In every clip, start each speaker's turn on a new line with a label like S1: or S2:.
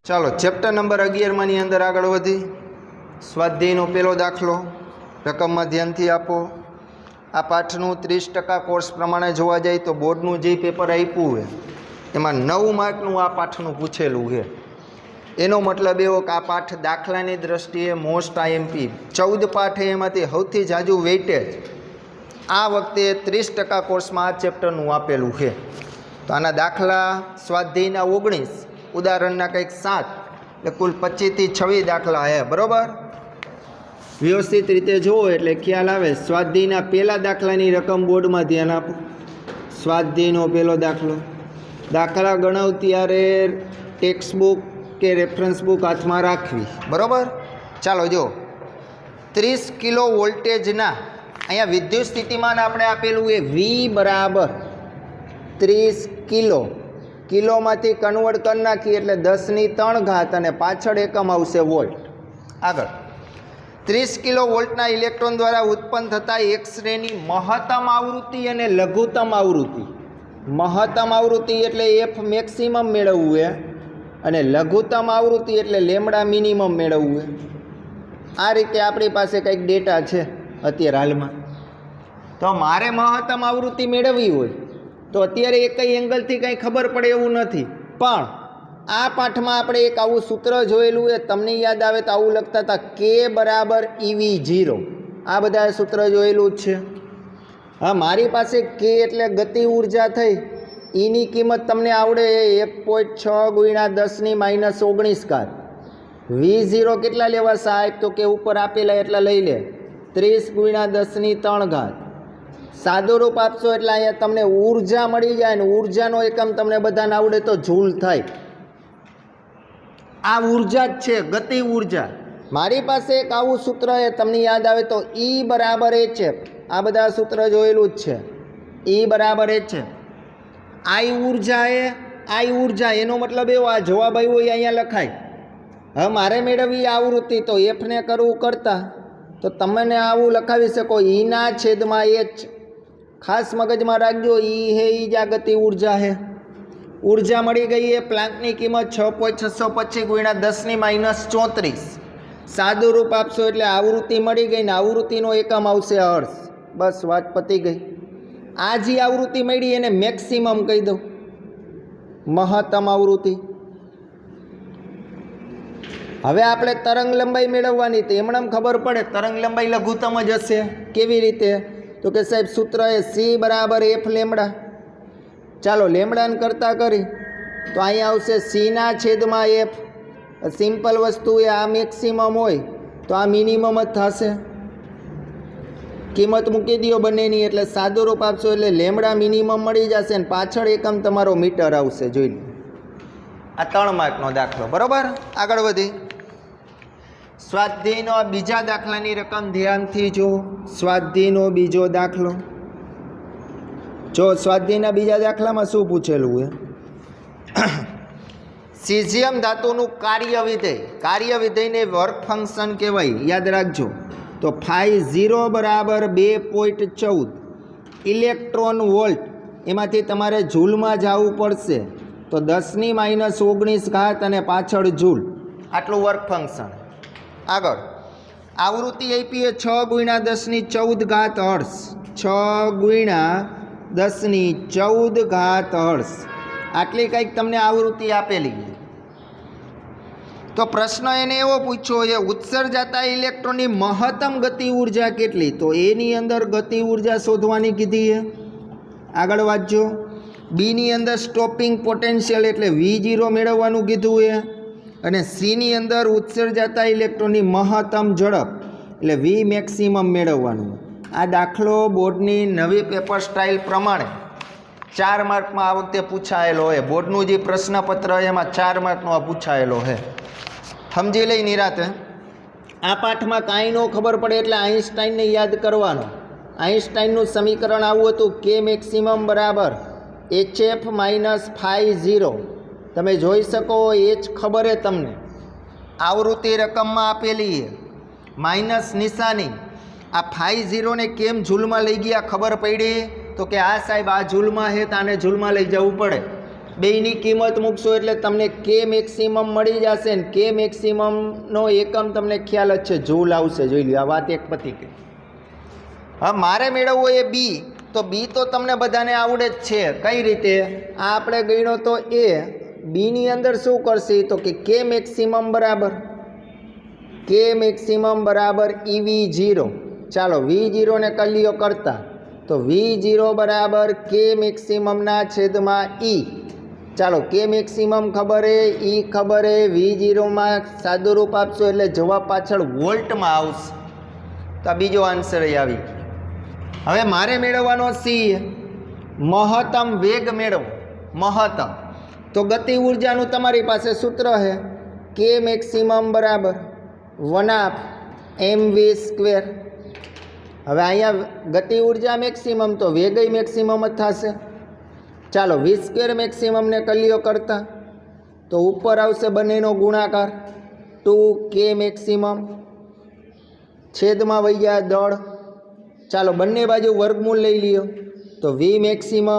S1: ચાલો chapter number 11 અંદર આગળ વધી સ્વાધ્યાયનો પહેલો દાખલો રકમમાં ધ્યાનથી આપો। આ પાઠનું 30% કોર્સ પ્રમાણે જોવા જાય તો બોર્ડનું જે પેપર આપ્યું હોય એમાં 9 માર્કનું આ પાઠનું પૂછેલું છે। એનો મતલબ એવો કે આ પાઠ દાખલાની દ્રષ્ટિએ મોસ્ટ આઈએમપી 14 પાઠ એમાંથી સૌથી જાજુ વેઇટેજ આ વખતે 30% કોર્સમાં આ ચેપ્ટરનું આપેલું છે। તો આના દાખલા સ્વાધ્યાયના 19 ઉદાહરણના કંઈક 7 એટલે કુલ 25 થી 26 દાખલા છે, બરાબર। વ્યવસ્થિત રીતે જુઓ એટલે ખ્યાલ આવે। સ્વાધ્યાયના પહેલા દાખલાની રકમ બોર્ડમાં ધ્યાન આપો। સ્વાધ્યાયનો પહેલો દાખલા ગણાવ ત્યારે ટેક્સ્ટ બુક કે રેફરન્સ બુક હાથમાં રાખવી, બરાબર। ચાલો જો 30 કિલો વોલ્ટેજના અહીંયા વિદ્યુત સ્થિતિમાન આપણે આપેલું એ V બરાબર 30 કિલો, કિલોમાંથી કન્વર્ટ કરી નાખીએ એટલે 10 ની 3 ઘાત અને પાછળ એકમ આવશે વોલ્ટ। આગળ 30 કિલો વોલ્ટના ઇલેક્ટ્રોન દ્વારા ઉત્પન્ન થતા એક શ્રેણી મહત્તમ આવૃત્તિ અને લઘુત્તમ આવૃત્તિ, મહત્તમ આવૃત્તિ એટલે એફ મેક્સિમમ મેળવવું છે અને લઘુત્તમ આવૃત્તિ એટલે લેમડા મિનિમમ મેળવવું છે। આ રીતે આપણી પાસે કંઈક ડેટા છે અત્યારે હાલમાં। તો મારે મહત્તમ આવૃત્તિ મેળવવી હોય તો અત્યારે એક એંગલથી કંઈ ખબર પડે એવું નથી, પણ આ પાઠમાં આપણે એક આવું સૂત્ર જોયેલું એ તમને યાદ આવે તો આવું લખતા હતા કે બરાબર EV0, આ બધા સૂત્ર જોયેલું જ છે। હા, મારી પાસે કે એટલે ગતિ ઉર્જા થઈ, એની કિંમત તમને આવડે 1.6 × 10⁻19 ઘાત। V0 કેટલા લેવા સાહેબ? તો કે ઉપર આપેલા એટલા લઈ લે, 30 × 10⁻³ ઘાત। સાદું રૂપ આપશો એટલે અહીંયા તમને ઉર્જા મળી જાય ને ઉર્જાનો એકમ તમને બધાને આવડે તો જૂલ થાય। આ ઉર્જા જ છે, ગતિ ઉર્જા। મારી પાસે એક આવું સૂત્ર એ તમને યાદ આવે તો E બરાબર HF, આ બધા સૂત્ર જોયેલું જ છે। E બરાબર HF, આઈ ઉર્જા એ આઈ ઉર્જા, એનો મતલબ એવો આ જવાબ આવ્યો એ અહીંયા લખાય। હવે મારે મેળવવી આવૃત્તિ તો એફને કરવું કરતા તો તમને આવું લખાવી શકો ઈના છેદમાં H। ખાસ મગજમાં રાખજો, ઈ હે ઈ જા ગતિ ઉર્જા હે। ઉર્જા મળી ગઈ એ પ્લાન્કની કિંમત 6.625 × 10⁻34। સાદું રૂપ આપશો એટલે આવૃત્તિ મળી ગઈ ને આવૃત્તિનો એકમ આવશે હર્ટ્ઝ। બસ વાત પતી ગઈ। આ જે આવૃત્તિ મળી એને મેક્સિમમ કહી દો, મહત્તમ આવૃત્તિ। હવે આપણે તરંગ લંબાઈ મેળવવાની તો એમણે ખબર પડે તરંગ લંબાઈ લઘુત્તમ જ હશે। કેવી રીતે? તો કે સાહેબ સૂત્ર એ C બરાબર F લેમડા। ચાલો લેમડાને કરતાં કરી તો અહીંયા આવશે Cના છેદમાં F। સિમ્પલ વસ્તુ એ આ મેક્સિમમ હોય તો આ મિનિમમ જ થશે। કિંમત મૂકી દો બંનેની એટલે સાદું રૂપ આપશો એટલે લેમડા મિનિમમ મળી જશે ને પાછળ એકમ તમારો મીટર આવશે। જોઈ લો, આ 3 માર્કનો દાખલો, બરાબર। આગળ વધી સ્વાધ્યાયનો બીજા દાખલાની રકમ ધ્યાનથી જો। સ્વાધ્યાયનો બીજો દાખલો જો। સ્વાધ્યાયના બીજા દાખલામાં શું પૂછેલું છે? સીઝિયમ ધાતુનું કાર્ય વિધેયને વર્ક ફંક્શન કહેવાય, યાદ રાખજો। તો φ0 બરાબર 2.14 ઇલેક્ટ્રોન વોલ્ટ, એમાંથી તમારે જૂલમાં જવું પડશે તો 10⁻19 ઘાત અને પાછળ જૂલ, આટલું વર્ક ફંક્શન। આગળ આવૃત્તિ આપી એ 6 × 10⁻14 ઘાત હર્ટ્ઝ, 6 × 10⁻14 ઘાત હર્ટ્ઝ, આટલી કંઈક તમને આવૃત્તિ આપેલી। તો પ્રશ્ન એને એવો પૂછ્યો છે ઉત્સર્જાતા ઇલેક્ટ્રોનની મહત્તમ ગતિ ઉર્જા કેટલી? તો એની અંદર ગતિ ઉર્જા શોધવાની કીધી છે। આગળ વાંચજો। બીની અંદર સ્ટોપિંગ પોટેન્શિયલ એટલે V0 મેળવવાનું કીધું છે અને સીની અંદર ઉત્સર્જાતા ઇલેક્ટ્રોનની મહત્તમ ઝડપ એટલે V મેક્સિમમ મેળવવાનું। આ દાખલો બોર્ડની નવી પેપર સ્ટાઇલ પ્રમાણે 4 માર્કમાં આ વખતે પૂછાયેલો છે। બોર્ડનું જે પ્રશ્નપત્ર એમાં 4 માર્કનો આ પૂછાયેલો છે, સમજી લઈ નિરાતે। આ પાઠમાં કાંઈ ન ખબર પડે એટલે આઈન્સ્ટાઈનને યાદ કરવાનો। આઈન્સ્ટાઈનનું સમીકરણ આવું હતું કે મેક્સિમમ બરાબર HF - φ0। તમે જોઈ શકો H ખબર છે તમને, આવૃત્તિ રકમમાં આપેલી છે, માઇનસ નિશાની। આ φ0 ને કેમ જૂલમાં લઈ ગયા ખબર પડી? તો કે આ સાહેબ આ જૂલમાં છે તો આને જૂલમાં લઈ જવું પડે। બેયની કિંમત મૂકશો એટલે તમને કે મેક્સિમમ મળી જશે ને કે મેક્સિમમનો એકમ તમને ખ્યાલ જ છે, જૂલ આવશે. જોઈ લો, આ વાત એક પતી ગઈ. હા, મારે મેળવવો એ બી, તો બી તો તમને બધાને આવડે જ છે. કઈ રીતે? આ આપણે ગણ્યો તો એ, બીની અંદર શું કરશે તો કે મેક્સિમમ બરાબર EV0. ચાલો V0 ને કલીઓ કરતા તો V0 બરાબર કે મેક્સિમમના છેદમાં E. ચાલો, કે મેક્સિમમ ખબર હે, E ખબર હે, V0માં સાદું રૂપ આપશો એટલે જવાબ પાછળ વોલ્ટમાં આવશે. તો આ બીજો આન્સર આવી ગયો. હવે મારે મેળવવાનો સી, મહત્તમ વેગ મેળવો. મહત્તમ તો ગતિ ઉર્જાનું તમારી પાસે સૂત્ર છે, કે મેક્સિમમ બરાબર 1/mv². હવે અહીંયા ગતિ ઉર્જા મેક્સિમમ તો વેગય મેક્સિમમ જ થશે. ચાલો, v² મેક્સિમમને કલીઓ કરતા તો ઉપર આવશે બંનેનો ગુણાકાર 2k મેક્સિમમ, છેદમાં વહી ગયા દળ. ચાલો, બંને બાજુ વર્ગમૂળ લઈ લ્યો તો v મેક્સિમમ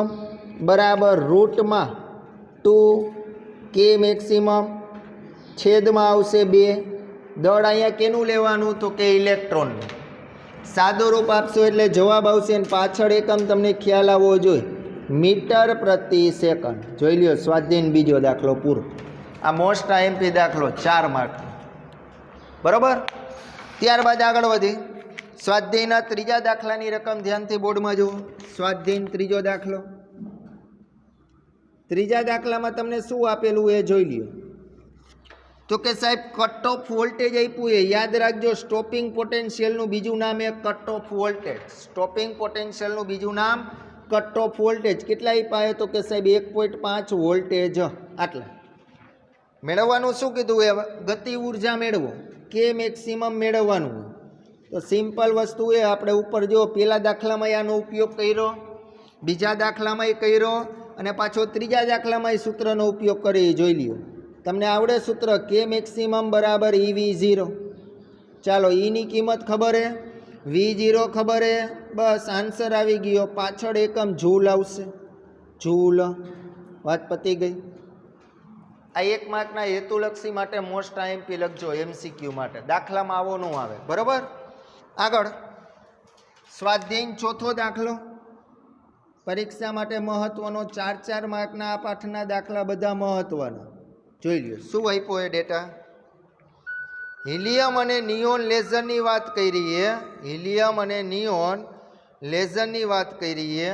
S1: બરાબર રૂટમાં 2k મેક્સિમમ, છેદમાં આવશે 2. દળ અહીંયા કેનું લેવાનું તો કે ઇલેક્ટ્રોનનું. સાદું રૂપ આપશો એટલે જવાબ આવશે અને પાછળ એકમ તમને ખ્યાલ આવવો જોઈએ, મીટર પ્રતિ સેકન્ડ. જોઈ લ્યો, સ્વાધ્યાયનો બીજો દાખલો પૂરો. આ મોસ્ટ આઈએમપી દાખલો 4 માર્ક. બરાબર. ત્યારબાદ આગળ વધી સ્વાધ્યાયના ત્રીજા દાખલાની રકમ ધ્યાનથી બોર્ડમાં જુઓ. સ્વાધ્યાયનો ત્રીજો દાખલો. ત્રીજા દાખલામાં તમને શું આપેલું એ જોઈ લ્યો. તો કે સાહેબ કટ ઓફ વોલ્ટેજ આપ્યું એ યાદ રાખજો. સ્ટોપિંગ પોટેન્શિયલનું બીજું નામ એ કટ ઓફ વોલ્ટેજ. સ્ટોપિંગ પોટેન્શિયલનું બીજું નામ કટ ઓફ વોલ્ટેજ. કેટલા આપ્યા તો કે સાહેબ 1.5 વોલ્ટેજ. આટલા મેળવવાનું શું કીધું એ ગતિ ઉર્જા મેળવો, કે મેક્સિમમ મેળવવાનું. તો સિમ્પલ વસ્તુ એ આપણે ઉપર જો પહેલા દાખલામાં આનો ઉપયોગ કર્યો, બીજા દાખલામાં કર્યો અને પાછો ત્રીજા દાખલામાં સૂત્રનો ઉપયોગ કરી જોઈ લ્યો. તમને આવડે સૂત્ર, કે મેક્સિમમ બરાબર EV0. ચાલો, ઈની કિંમત ખબર હે, V0 ખબર હે, બસ આન્સર આવી ગયો. પાછળ એકમ જૂલ આવશે, જૂલ. વાત પતી ગઈ. આ 1 માર્કના હેતુલક્ષી માટે મોસ્ટ આઈએમપી લખજો, MCQ માટે. દાખલામાં આવો ન આવે. બરાબર. આગળ સ્વાધ્યાય ચોથો દાખલો, પરીક્ષા માટે મહત્વનો. 4 માર્કના આ પાઠના દાખલા બધા મહત્વના. જોઈ લ્યો શું આપ્યો એ ડેટા. હિલિયમ અને નિયોન લેઝરની વાત કરી છે. હિલિયમ અને નિયોન લેઝરની વાત કરી છે.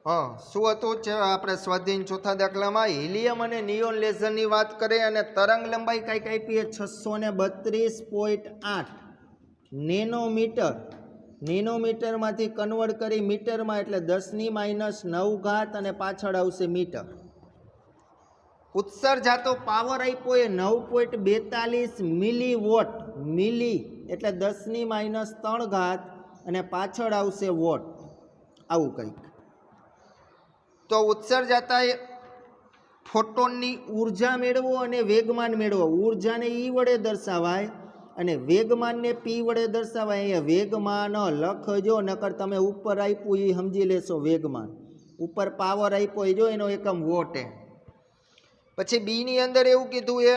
S1: હા, શું હતું છે આપણે સ્વાધ્યાય ચોથા દાખલામાં હિલિયમ અને નિયોન લેઝરની વાત કરીએ અને તરંગ લંબાઈ કઈક આપી 632.8 નેનોમીટર. નેનોમીટરમાંથી કન્વર્ટ કરી મીટરમાં એટલે 10⁻⁹ અને પાછળ આવશે મીટર. ઉત્સર્જાતો પાવર આપ્યો એ 9.42 મિલીવોટ. મિલી એટલે 10⁻³ અને પાછળ આવશે વોટ. આવું કંઈક. તો ઉત્સર્જાતા ફોટોનની ઉર્જા મેળવો અને વેગમાન મેળવો. ઉર્જાને ઈ વડે દર્શાવાય અને વેગમાનને પી વડે દર્શાવાય. અહીંયા વેગમાન લખજો, નકર તમે ઉપર આપ્યું એ સમજી લેશો વેગમાન. ઉપર પાવર આપ્યો એ જો એનો એકમ વોટ હે. પછી બીની અંદર એવું કીધું એ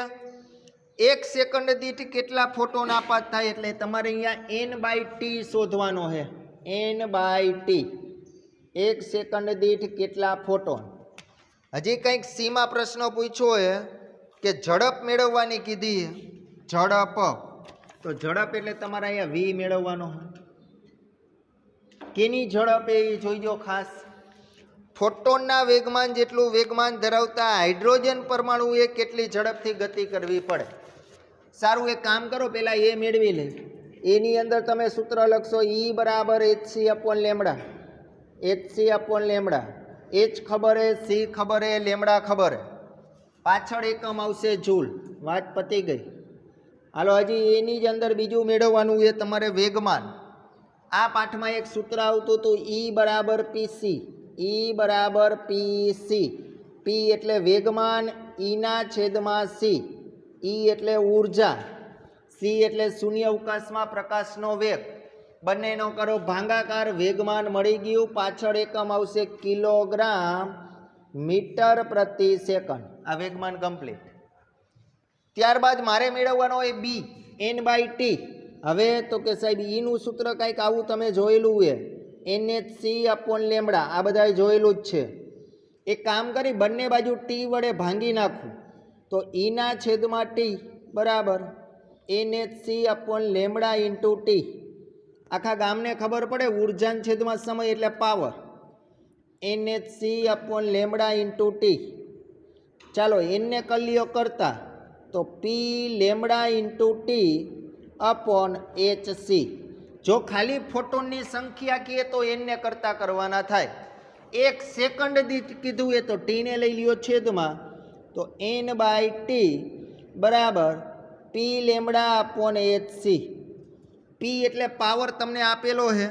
S1: 1 સેકન્ડ દીઠ કેટલા ફોટોન આપાત થાય, એટલે તમારે અહીંયા n/t શોધવાનો છે. n/t 1 સેકન્ડ દીઠ કેટલા ફોટોન. હજી કંઈક સીમા પ્રશ્ન પૂછ્યો છે કે ઝડપ મેળવવાની કીધી. ઝડપ તો ઝડપ એટલે તમારે અહીંયા v મેળવવાનો. કેની ઝડપ એ જોઈજો ખાસ. ફોટોનના વેગમાન જેટલું વેગમાન ધરાવતા હાઇડ્રોજન પરમાણુએ કેટલી ઝડપથી ગતિ કરવી પડે. સારું, એક કામ કરો, પહેલાં એ મેળવી લે. એની અંદર તમે સૂત્ર લખશો E બરાબર hc/λ. hc/λ. h ખબર હે, c ખબર હે, લેમડા ખબર હે. પાછળ એકમ આવશે જૂલ. વાત પતી ગઈ. હાલો, હજી એની જ અંદર બીજું મેળવવાનું એ તમારે વેગમાન. આ પાઠમાં એક સૂત્ર આવતું હતું E બરાબર pc. E બરાબર pc. p એટલે વેગમાન, ઈના છેદમાં c. E એટલે ઉર્જા, c એટલે શૂન્ય અવકાશમાં પ્રકાશનો વેગ. બંનેનો કરો ભાગાકાર, વેગમાન મળી ગયું, પાછળ એકમ આવશે કિલોગ્રામ મીટર પ્રતિ સેકન્ડ. આ વેગમાન કમ્પ્લીટ. ત્યારબાદ મારે મેળવવાનો હોય બી n/t. હવે તો કે સાહેબ ઈનું સૂત્ર કંઈક આવું તમે જોયેલું છે, NHC/λ. આ બધાએ જોયેલું જ છે. એક કામ કરી બંને બાજુ ટી વડે ભાંગી નાખું તો ઈના છેદમાં ટી બરાબર NHC/λ ઇન્ટુ ટી. આખા ગામને ખબર પડે ઉર્જાના છેદમાં સમય એટલે પાવર. NHC/λ into T. ચાલો એને કલીઓ કરતા તો P into T upon HC. જો ખાલી ફોટોનની સંખ્યા કહીએ તો એને કરતા કરવાના થાય. 1 સેકન્ડ દીઠ કીધું એ તો ટીને લઈ લ્યો છેદમાં તો n/t બરાબર P અપોન HC. P એટલે પાવર તમને આપેલો છે,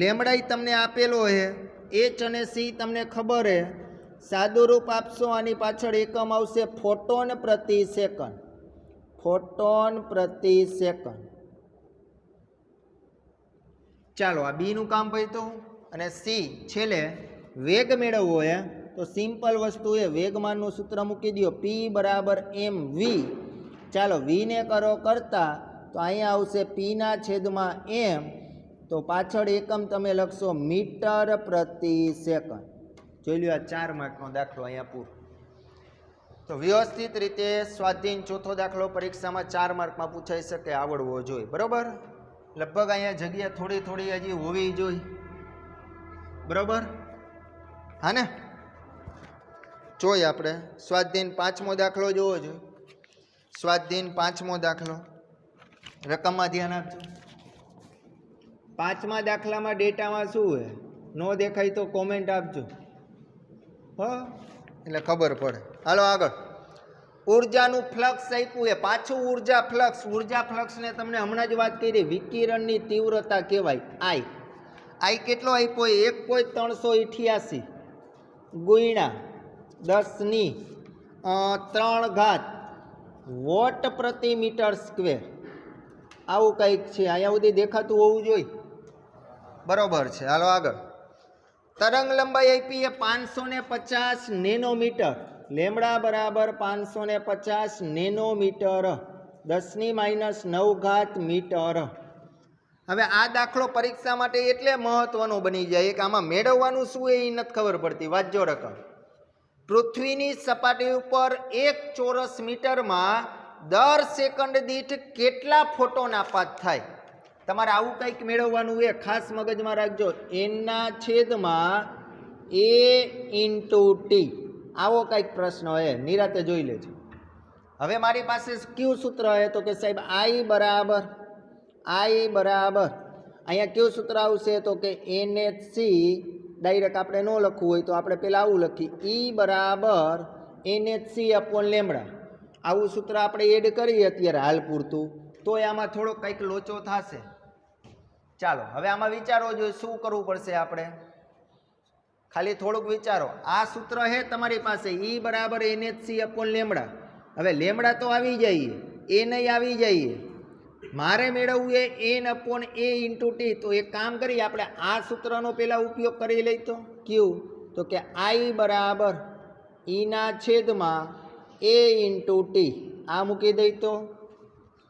S1: લેમડા તમને આપેલો છે, H અને C તમને ખબર છે. સાદું રૂપ આપશો આની પાછળ એકમ આવશે ફોટોન પ્રતિ સેકન્ડ. ફોટોન પ્રતિ સેકન્ડ. ચાલો આ બીનું કામ પત્યું. અને સી છેલ્લે વેગ મેળવવો હોય તો સિમ્પલ વસ્તુ એ વેગમાનનું સૂત્ર મૂકી દો P બરાબર mv. ચાલો વીને કરો કરતા તો અહીંયા આવશે પીના છેદમાં m, તો પાછળ એકમ તમે લખશો મીટર પ્રતિ સેકન્ડ. જોઈ લો આ 4 માર્કનો દાખલો અહીંયા પૂરો. તો વ્યવસ્થિત રીતે સ્વાધીન ચોથો દાખલો પરીક્ષામાં 4 માર્કમાં પૂછાઈ શકે, આવડવો જોઈએ. બરાબર, લગભગ અહીંયા જગ્યા થોડી થોડી હજી હોવી જોઈએ. બરાબર, હા ને? જોઈએ આપણે સ્વાધીન 5મો દાખલો જોવો જોઈએ. સ્વાધીન 5મો દાખલો, રકમમાં ધ્યાન આપજો. 5મા દાખલામાં ડેટામાં શું છે, નો દેખાય તો કોમેન્ટ આપજો, એટલે ખબર પડે. હાલો આગળ. ઉર્જાનું ફ્લક્સ આપ્યું એ પાછું ઉર્જા ફ્લક્સ. ઉર્જા ફ્લક્સને તમને હમણાં જ વાત કરી, વિકિરણની તીવ્રતા કહેવાય આઈ. આઈ કેટલો આપ્યો? 1.388 ગુણ્યા 10⁻³ વોટ પ્રતિ મીટર સ્ક્વેર. આવું કંઈક છે, અહીંયા સુધી દેખાતું હોવું જોઈએ. બરોબર છે, હાલો આગળ. તરંગ લંબાઈ આપી એ 550 નેનોમીટર. લેમડા બરાબર 550 નેનોમીટર, 10⁻⁹ મીટર. હવે આ દાખલો પરીક્ષા માટે એટલે મહત્વનો બની જાય કે આમાં મેળવવાનું શું એ નથી ખબર પડતી. વાંચજો રકમ. પૃથ્વીની સપાટી ઉપર 1 ચોરસ મીટરમાં દર સેકન્ડ દીઠ કેટલા ફોટોન આપાત થાય? તમારે આવું કંઈક મેળવવાનું એ ખાસ મગજમાં રાખજો. એના છેદમાં A ઇન્ટુ ટી. આવો કંઈક પ્રશ્ન હોય, નિરાતે જોઈ લેજો. હવે મારી પાસે કયું સૂત્ર હોય તો કે સાહેબ I બરાબર અહીંયા કયું સૂત્ર આવશે તો કે NHC. ડાયરેક્ટ આપણે ન લખવું હોય તો આપણે પહેલાં આવું લખીએ E બરાબર NHC/λ. આવું સૂત્ર આપણે એડ કરીએ અત્યારે હાલ પૂરતું, તો આમાં થોડો કંઈક લોચો થશે. ચાલો હવે આમાં વિચારવો જોઈએ શું કરવું પડશે આપણે. ખાલી થોડુંક વિચારો. આ સૂત્ર છે તમારી પાસે E બરાબર NHC/λ. હવે લેમડા તો આવી જઈએ, એ નહીં આવી જઈએ. મારે મેળવવું એ n/a ઇન્ટુ ટી. તો એક કામ કરીએ આપણે આ સૂત્રનો પહેલાં ઉપયોગ કરી લઈ તો કયું તો કે I બરાબર ઈના છેદમાં A ઇન્ટુ ટી. આ મૂકી દઈ તો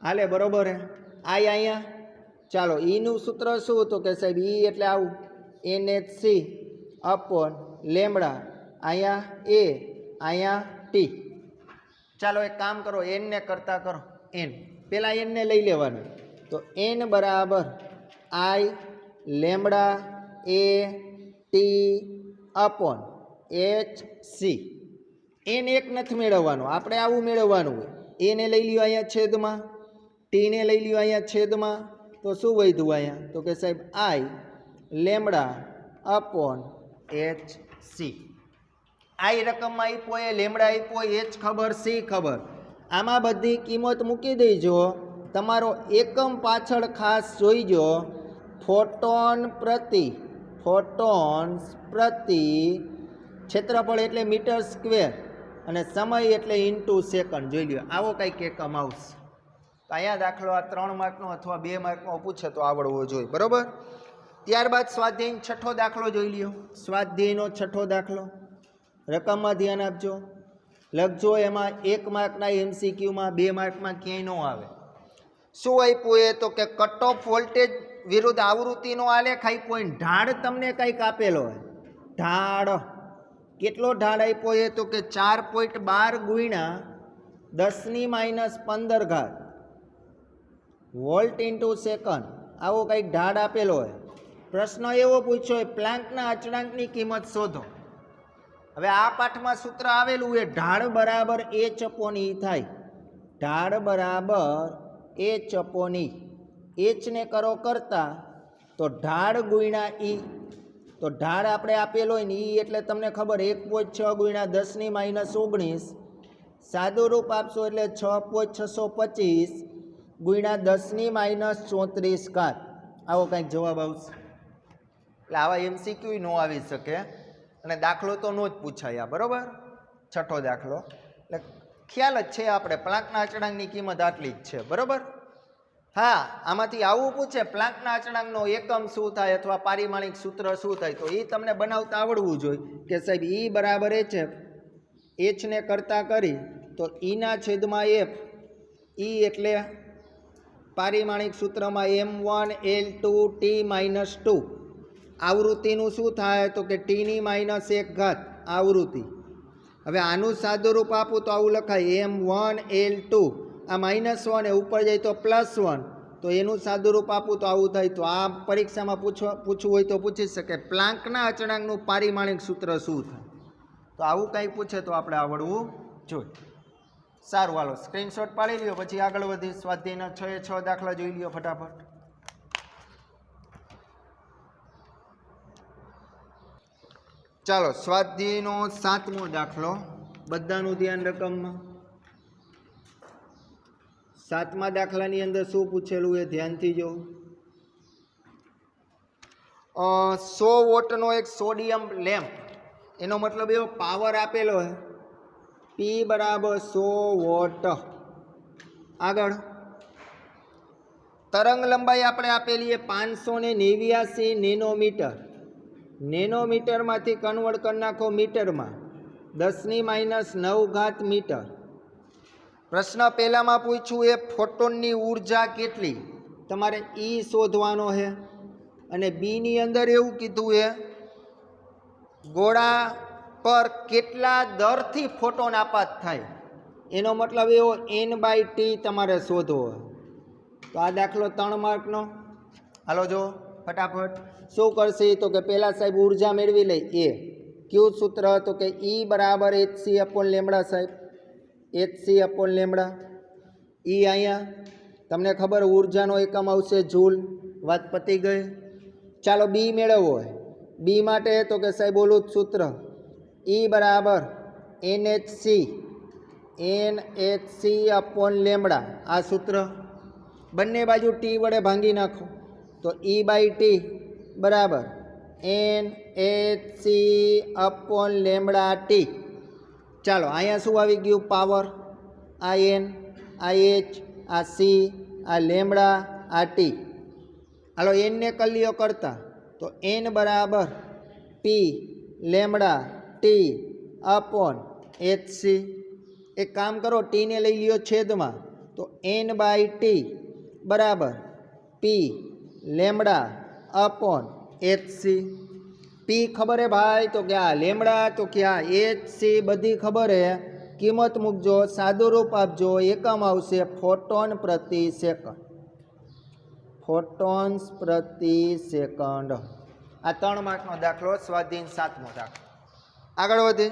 S1: હાલે. બરોબર હે? I અહીંયા ચાલો ઈનું સૂત્ર શું તો કે સાહેબ E એટલે આવું NHC/λ. અહીંયા A અહીંયા ટી. ચાલો એક કામ કરો, n ને કરતા કરો. n પહેલાં n ને લઈ લેવાનું તો n બરાબર I lambda A T upon HC. n એક નથી મેળવવાનું, આપણે આવું મેળવવાનું હોય. a ને લઈ લ્યો અહીંયા છેદમાં, ટી ને લઈ લ્યો અહીંયા છેદમાં, તો શું વધ્યું અહીંયા તો કે સાહેબ I lambda upon HC. I રકમમાં આપ્યો એ લેમડા આપ્યો, H ખબર, C ખબર. આમાં બધી કિંમત મૂકી દેજો. તમારો એકમ પાછળ ખાસ જોઈજો. ફોટોન્સ પ્રતિ ક્ષેત્રફળ એટલે મીટર સ્ક્વેર અને સમય એટલે ઇન્ટુ સેકન્ડ. જોઈ લો આવો કંઈક એકમ આવશે. તો અહીંયા દાખલો આ 3 માર્કનો અથવા 2 માર્કનો પૂછે તો આવડવો જોઈએ, બરોબર. ત્યારબાદ સ્વાધ્યાયનો છઠ્ઠો દાખલો જોઈ લ્યો. સ્વાધ્યાયનો છઠ્ઠો દાખલો રકમમાં ધ્યાન આપજો, લખજો. એમાં 1 માર્કના MCQમાં 2 માર્કમાં ક્યાંય ન આવે. શું આપ્યું એ તો કે કટ ઓફ વોલ્ટેજ વિરુદ્ધ આવૃત્તિનો આલેખ આપ્યો હોય, ઢાળ તમને કંઈક આપેલો હોય. ઢાળ કેટલો ઢાળ આપ્યો એ તો કે 4.12 ગુણ્યા 10⁻15 વોલ્ટ ઇન્ટુ સેકન્ડ, આવો કંઈક ઢાળ આપેલો હોય. પ્રશ્ન એવો પૂછ્યો હોય પ્લાન્કના અચળાંકની કિંમત શોધો. હવે આ પાઠમાં સૂત્ર આવેલું એ ઢાળ બરાબર H/E થાય. ઢાળ બરાબર H/E. H ને કરો કરતા તો ઢાળ ગુણ્યા E. તો ઢાળ આપણે આપેલો હોય ને E એટલે તમને ખબર 1.6 ગુણ્યા 10⁻19, સાદું રૂપ આપશો એટલે 6.625 ગુણ્યા 10⁻34. આવો કંઈક જવાબ આવશે. એટલે આવા MCQ ન આવી શકે અને દાખલો તો નો જ પૂછાયા, બરોબર. છઠ્ઠો દાખલો એટલે ખ્યાલ જ છે આપણે પ્લાન્કના અચળાંકની કિંમત આટલી જ છે, બરોબર. હા, આમાંથી આવું પૂછે પ્લાન્કના અચળાંકનો એકમ શું થાય અથવા પારિમાણિક સૂત્ર શું થાય, તો એ તમને બનાવતા આવડવું જોઈએ કે સાહેબ E બરાબર H, H ને કરતા કરી તો Eના છેદમાં F. E એટલે પારિમાણિક સૂત્રમાં m1L2T-2. આવૃત્તિનું શું થાય તો કે T⁻1 આવૃત્તિ. હવે આનું સાદુરૂપ આપું તો આવું લખાય m1L2, આ -1 એ ઉપર જાય તો +1, તો એનું સાદુરૂપ આપું તો આવું થાય. તો આ પરીક્ષામાં પૂછવું હોય તો પૂછી શકે પ્લાન્કના અચળાંકનું પારિમાણિક સૂત્ર શું થાય. તો આવું કંઈ પૂછે તો આપણે આવડવું જોઈએ. સારું, હાલો સ્ક્રીનશોટ પાડી લ્યો, પછી આગળ વધી. સ્વાધ્યાયના 6 દાખલા જોઈ લ્યો ફટાફટ. ચાલો, સ્વાધ્યાયનો 7મો દાખલો, બધાનું ધ્યાન રકમમાં. 7મા દાખલાની અંદર શું પૂછેલું એ ધ્યાનથી જો. 100 વોટનો એક સોડિયમ લેમ્પ, એનો મતલબ એવો પાવર આપેલો છે P બરાબર 100 વોટ. આગળ તરંગ લંબાઈ આપણે આપેલી એ 589 નેનોમીટર. નેનોમીટરમાંથી કન્વર્ટ કરી નાખો મીટરમાં, 10⁻9 મીટર. પ્રશ્ન પહેલામાં પૂછ્યું એ ફોટોનની ઉર્જા કેટલી, તમારે E શોધવાનો છે. અને બીની અંદર એવું કીધું એ ગોળા પર કેટલા દરથી ફોટોન આપાત થાય, એનો મતલબ એવો N/T તમારે શોધવો. તો આ દાખલો 3 માર્કનો. હાલો જો ફટાફટ. શું કરશે તો કે પહેલાં સાહેબ ઉર્જા મેળવી લઈ. એ કયું સૂત્ર તો કે E બરાબર hc/λ સાહેબ, hc/λ. E અહીંયા તમને ખબર ઉર્જાનો એકમ આવશે જૂલ. વાત પતી ગઈ. ચાલો બી મેળવવો હોય. બી માટે તો કે સાહેબ ઓલું જ સૂત્ર E બરાબર NHC/λ. આ સૂત્ર બંને બાજુ T વડે ભાંગી નાખો તો E/T બરાબર NHC/λ. ચાલો અહીંયા શું આવી ગયું પાવર, આ N, આ H, આ C, આ લેમડા, આ T. હાલો N ને કલીઓ કરતા તો N બરાબર P/T/HC. એક કામ કરો, T ને લઈ લ્યો છેદમાં તો N/T બરાબર P/λ/HC. P ખબર હે ભાઈ તો ક્યાં લેમડા, તો ક્યાં HC, બધી ખબર હે. કિંમત મૂકજો, સાદુરૂપ આપજો, એકમ આવશે ફોટોન પ્રતિ સેકન્ડ. ફોટોન્સ પ્રતિ સેકન્ડ. આ 3 માર્કનો દાખલો, સ્વાધ્યાય 7મો દાખલો. આગળ વધે.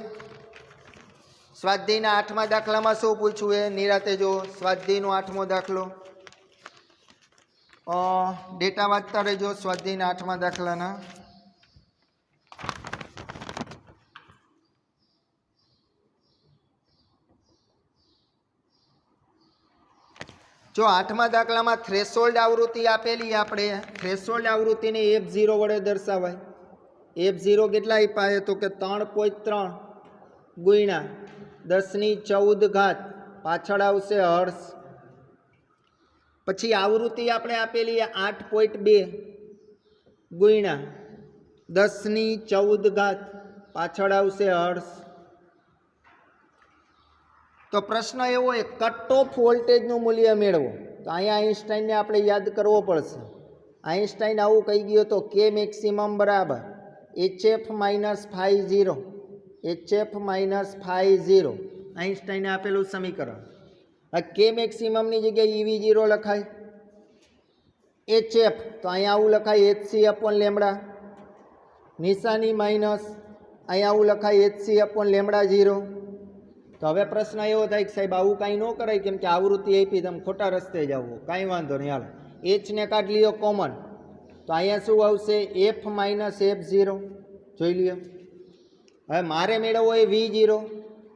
S1: સ્વાધ્યાયના 8મા દાખલામાં શું પૂછ્યું એ નિરાતે જો. સ્વાધ્યાયનો 8મો દાખલો, ડેટા વાંચતા રહેજો. સ્વાધ્યાયના 8મા દાખલાના જો 8મા દાખલામાં થ્રેશોલ્ડ આવૃત્તિ આપેલી. આપણે થ્રેશોલ્ડ આવૃત્તિને F0 વડે દર્શાવાય. F0 કેટલા આપ્યા તો કે 3.3 ગુણ્યા 10⁻14, પાછળ આવશે હર્ષ. પછી આવૃત્તિ આપણે આપેલી 8.2 ગુણ્યા 10⁻14 પાછળ આવશે હર્ટ્ઝ. તો પ્રશ્ન એવો હોય કટ ઓફ વોલ્ટેજનું મૂલ્ય મેળવો. તો અહીંયા આઈન્સ્ટાઈનને આપણે યાદ કરવો પડશે. આઈન્સ્ટાઈન આવું કહી ગયો તો કે મેક્સિમમ બરાબર HF - ϕ0 HF - ϕ0 આઈન્સ્ટાઈને આપેલું સમીકરણ. આ કે મેક્સિમમની જગ્યાએ EV0 લખાય, HF તો અહીંયા આવું લખાય hc/λ, નિશાની માઇનસ અહીંયા આવું લખાય hc/λ0. તો હવે પ્રશ્ન એવો થાય કે સાહેબ આવું કાંઈ ન કરાય, કેમ કે આવૃત્તિ આપી તમે ખોટા રસ્તે જાવ. કાંઈ વાંધો નહીં, હાલો એચને કાઢી લ્યો કોમન. તો અહીંયા શું આવશે F - F0 જોઈ લ્યો. હવે મારે મેળવવો એ V0,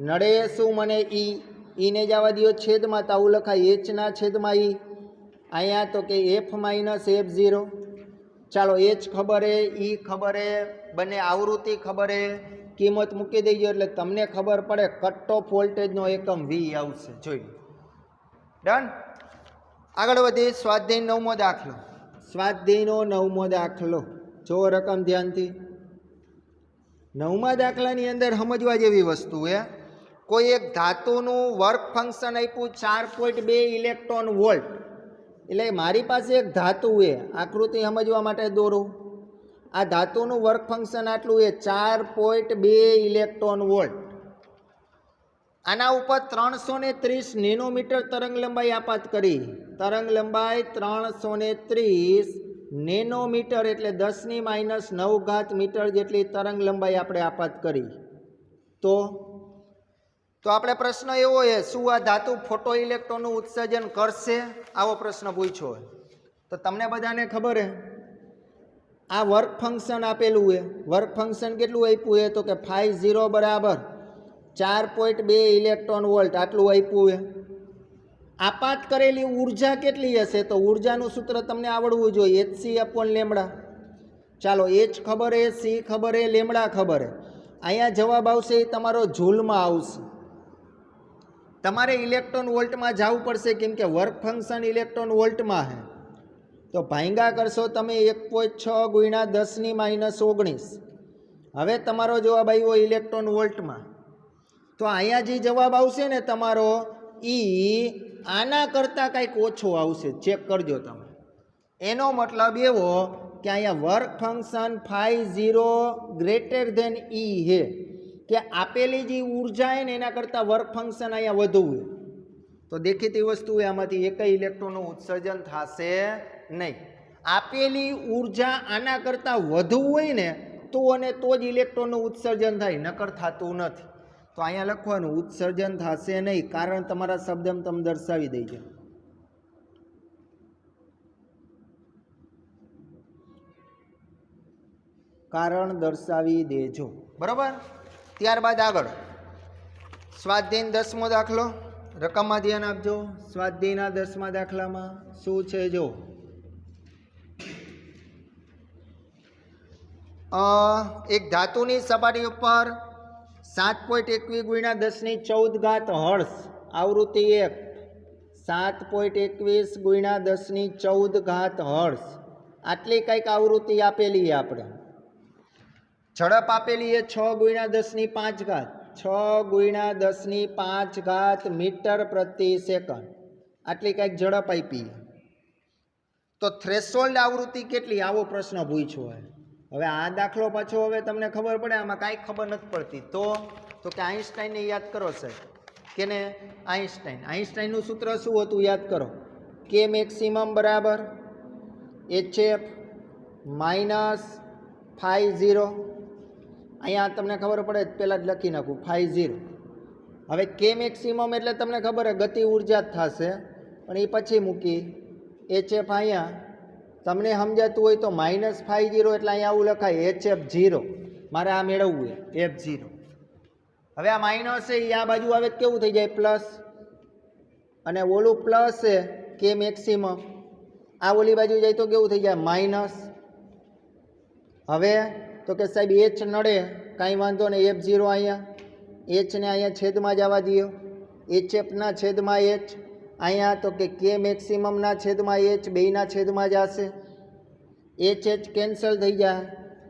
S1: નડે શું મને ઈને જવા દો છેદમાં, તો આવું લખાય H/E. અહીંયા તો કે F - F0. ચાલો H ખબર હે, E ખબર હે, બંને આવૃત્તિ ખબર હે, કિંમત મૂકી દેજો એટલે તમને ખબર પડે કટ ઓફ વોલ્ટેજનો એકમ V આવશે. જોઈ ડન. આગળ વધીએ. સ્વાધ્યાય 9મો દાખલો. સ્વાધ્યાયનો 9મો દાખલો જો રકમ ધ્યાનથી. 9મા દાખલાની અંદર સમજવા જેવી વસ્તુ હે. કોઈ એક ધાતુનું વર્ક ફંક્શન આપ્યું 4.2 ઇલેક્ટ્રોન વોલ્ટ. એટલે મારી પાસે એક ધાતુ છે, આકૃતિ સમજવા માટે દોરું. આ ધાતુનું વર્ક ફંક્શન આટલું છે 4.2 ઇલેક્ટ્રોન વોલ્ટ. આના ઉપર 330 નેનોમીટર તરંગ લંબાઈ આપાત કરી. તરંગ લંબાઈ 330 નેનોમીટર એટલે 10⁻9 મીટર જેટલી તરંગ લંબાઈ આપણે આપાત કરી. તો આપણે પ્રશ્ન એવો છે શું આ ધાતુ ફોટો ઇલેક્ટ્રોનનું ઉત્સર્જન કરશે, આવો પ્રશ્ન પૂછ્યો હોય. તો તમને બધાને ખબર હે આ વર્ક ફંક્શન આપેલું છે. વર્ક ફંક્શન કેટલું આપ્યું છે તો કે ϕ0 બરાબર 4.2 ઇલેક્ટ્રોન વોલ્ટ આટલું આપ્યું છે. આપાત કરેલી ઉર્જા કેટલી હશે તો ઉર્જાનું સૂત્ર તમને આવડવું જોઈએ hc/λ. ચાલો H ખબર હે, C ખબર હે, લેમડા ખબર હે. અહીંયા જવાબ આવશે એ તમારો જૂલમાં આવશે. તમારે ઇલેક્ટ્રોન વોલ્ટમાં જવું પડશે કેમ કે વર્ક ફંક્શન ઇલેક્ટ્રોન વોલ્ટમાં છે. તો ભાંગા કરશો તમે 1.6 ગુણ્યા 10⁻19. હવે તમારો જવાબ આવ્યો ઇલેક્ટ્રોન વોલ્ટમાં. તો અહીંયા જે જવાબ આવશે ને તમારો આના કરતાં કંઈક ઓછો આવશે. ચેક કરજો તમે. એનો મતલબ એવો કે અહીંયા work function ϕ0 greater than E છે કે આપેલી જે ઉર્જા છે ને એના કરતાં વર્ક ફંક્શન અહીંયા વધુ છે. તો દેખીતી વસ્તુ આમાંથી એક ઇલેક્ટ્રોનનું ઉત્સર્જન થશે નહીં. આપેલી ઉર્જા આના કરતાં વધુ હોય ને તો જ ઇલેક્ટ્રોનનું ઉત્સર્જન થાય, નકર થતું નથી. તો અહીંયા લખવાનું ઉત્સર્જન થશે નહીં, કારણ તમારા શબ્દમાં તમે દર્શાવી દેજો. કારણ દર્શાવી દેજો, બરાબર. ત્યારબાદ આગળ સ્વાધ્યાય 10મો દાખલો. રકમમાં ધ્યાન આપજો. સ્વાધ્યાયના 10મા દાખલામાં શું છે જો એક ધાતુની સપાટી ઉપર 7.21 ગુણ્યા 10⁻14 હર્ટ્ઝ આવૃત્તિ 1 7.21 ગુણ્યા 10⁻14 હર્ટ્ઝ આટલી કંઈક આવૃત્તિ આપેલી આપણે. ઝડપ આપેલી એ 6 ગુણ્યા 10⁵ 6 ગુણ્યા 10⁵ મીટર પ્રતિ સેકન્ડ આટલી કંઈક ઝડપ આપી. તો થ્રેશોલ્ડ આવૃત્તિ કેટલી, આવો પ્રશ્ન પૂછ્યો હોય. હવે આ દાખલો પાછો હવે તમને ખબર પડે, આમાં કાંઈ ખબર નથી પડતી. તો કે આઈન્સ્ટાઈને યાદ કરો સાહેબ. કેને? આઈન્સ્ટાઈનનું સૂત્ર શું હતું યાદ કરો. કે મેક્સિમમ બરાબર HF - ϕ0. અહીંયા તમને ખબર પડે પહેલાં જ લખી નાખું ϕ0. હવે કે મેક્સિમમ એટલે તમને ખબર હે ગતિ ઉર્જા જ થશે, પણ એ પછી મૂકી HF. અહીંયા તમને સમજાતું હોય તો -ϕ0 એટલે અહીંયા આવું લખાય HF0. મારે આ મેળવવું છે F0. હવે આ માઇનસ છે એ આ બાજુ આવે કેવું થઈ જાય પ્લસ, અને ઓલું પ્લસ છે કે મેક્સિમમ આ ઓલી બાજુ જાય તો કેવું થઈ જાય માઇનસ. હવે તો કે સાહેબ H નડે, કાંઈ વાંધો નહીં, F0 અહીંયા Hને અહીંયા છેદમાં જવા દો, HFના છેદમાં H. અહીંયા તો કે કે મેક્સિમમના છેદમાં એચ બેયના છેદમાં જશે, એચ કેન્સલ થઈ જાય.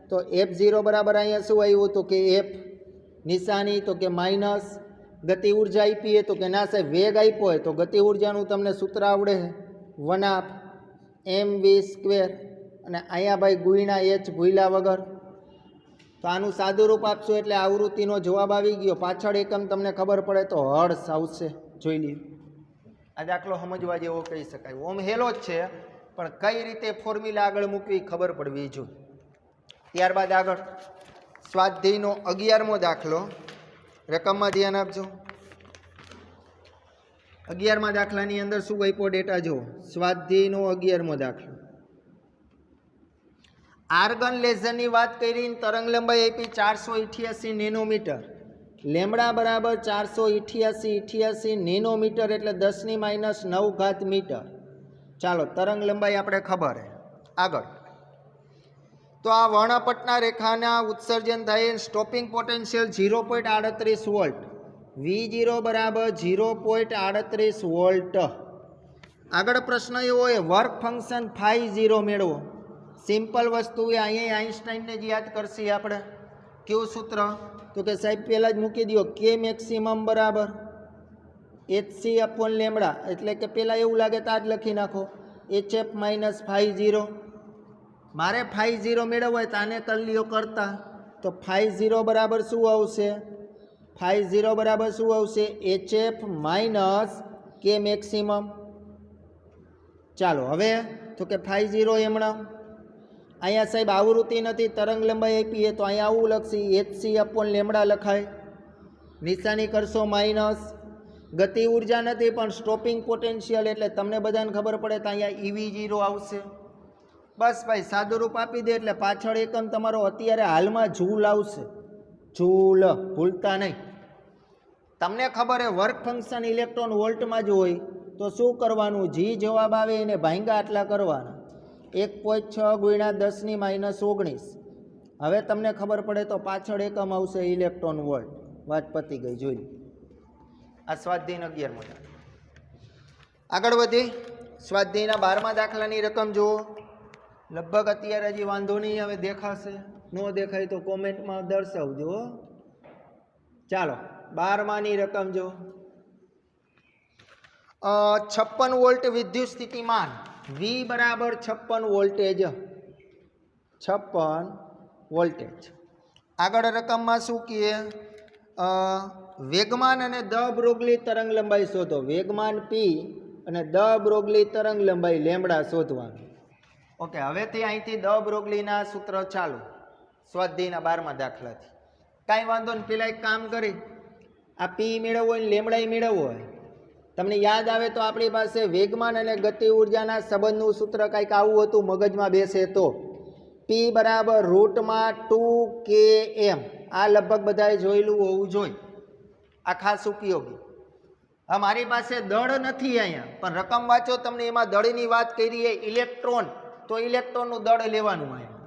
S1: તો F0 બરાબર અહીંયા શું આવ્યું તો કે એફ નિશાની તો કે માઇનસ. ગતિ ઉર્જા આપીએ તો કે ના સાહેબ વેગ આપ્યો હોય તો ગતિ ઉર્જાનું તમને સૂત્ર આવડે 1/mv². અને અહીંયા ભાઈ ગુણ્યા એચ ભૂલ્યા વગર. તો આનું સાદું રૂપ આપશો એટલે આવૃત્તિનો જવાબ આવી ગયો. પાછળ એકમ તમને ખબર પડે તો હર્ષ આવશે. જોઈ લ્યો, આ દાખલો સમજવા જેવો કહી શકાય. ઓમ હેલો જ છે પણ કઈ રીતે ફોર્મ્યુલા આગળ મૂકવી ખબર પડવી જોઈએ. ત્યારબાદ આગળ સ્વાધ્યાયનો 11મો દાખલો. રકમમાં ધ્યાન આપજો. 11મા દાખલાની અંદર શું આપ્યો ડેટા જુઓ. સ્વાધ્યાયનો 11મો દાખલો. આર્ગન લેઝરની વાત કરી, તરંગ લંબાઈ આપી 488 નેનોમીટર. લેમડા બરાબર 488 નેનોમીટર એટલે 10⁻⁹ મીટર. ચાલો તરંગ લંબાઈ આપણે ખબર હે. આગળ તો આ વર્ણપટના રેખાના ઉત્સર્જન થાય સ્ટોપિંગ પોટેન્શિયલ 0.38 વોલ્ટ. V0 બરાબર 0.38 વોલ્ટ. આગળ પ્રશ્ન એવો હોય વર્ક ફંક્શન φ0 મેળવો. સિમ્પલ વસ્તુ એ અહીંયા આઈન્સ્ટાઈનને જ યાદ કરશે આપણે. કેવું સૂત્ર તો કે સાહેબ પહેલાં જ મૂકી દો કે મેક્સિમમ બરાબર HC/λ. એટલે કે પહેલાં એવું લાગે તો આ જ લખી નાખો HF માઇનસ φ0. મારે φ0 મેળવવો હોય તો આને કરી લ્યો કરતા. તો φ0 બરાબર શું આવશે? φ0 બરાબર શું આવશે? HF માઇનસ કે મેક્સિમમ. ચાલો હવે તો કે φ0 એમણા અહીંયા સાહેબ આવૃત્તિ નથી, તરંગ લંબાઈ આપીએ તો અહીંયા આવું લખશી HC/λ લખાય. નિશાની કરશો માઇનસ. ગતિ ઉર્જા નથી પણ સ્ટોપિંગ પોટેન્શિયલ એટલે તમને બધાને ખબર પડે તો અહીંયા EV0 આવશે. બસ ભાઈ સાદું રૂપ આપી દે એટલે પાછળ એકમ તમારો અત્યારે હાલમાં જૂલ આવશે. જૂલ ભૂલતા નહીં. તમને ખબર હે વર્ક ફંક્શન ઇલેક્ટ્રોન વોલ્ટમાં જ હોય તો શું કરવાનું? જી જવાબ આવે એને ભાંગા આટલા કરવાના. 1.6 × 10⁻⁹. હવે તમને ખબર પડે તો પાછળ એકમ આવશે ઇલેક્ટ્રોન વોલ્ટ. વાત પતી ગઈ. જોઈ આ સ્વાધ્યાયનો 11મો દાખલો. આગળ વધી સ્વાધ્યાયના 12મા દાખલાની રકમ જુઓ. લગભગ અત્યારે હજી વાંધો નહીં હવે દેખાશે. ન દેખાય તો કોમેન્ટમાં દર્શાવજો. ચાલો 12માની રકમ જો. 56 વોલ્ટ વિદ્યુત સ્થિતિમાન V બરાબર 56 વોલ્ટેજ. 56 વોલ્ટેજ. આગળ રકમમાં શું કહે? વેગમાન અને દ બ્રોગલી તરંગ લંબાઈ શોધો. વેગમાન P અને દ બ્રોગલી તરંગ લંબાઈ લેમ્બડા શોધવાનું. ઓકે, હવેથી અહીંથી દ બ્રોગલીના સૂત્ર ચાલુ સ્વાધ્યાયના 12મા દાખલાથી. કાંઈ વાંધો નહીં. પેલા એક કામ કરી આ P મેળવવો હોય ને લેમ્બડા મેળવવો હોય. તમને યાદ આવે તો આપણી પાસે વેગમાન અને ગતિ ઉર્જાના સંબંધનું સૂત્ર કંઈક આવું હતું, મગજમાં બેસે તો P બરાબર √2km. આ લગભગ બધાએ જોયેલું હોવું જોઈએ. આ ખાસ ઉપયોગી. હા, મારી પાસે દળ નથી અહીંયા પણ રકમ વાંચો તમને એમાં દળની વાત કરી છે. ઇલેક્ટ્રોન તો ઇલેક્ટ્રોનનું દળ લેવાનું અહીંયા.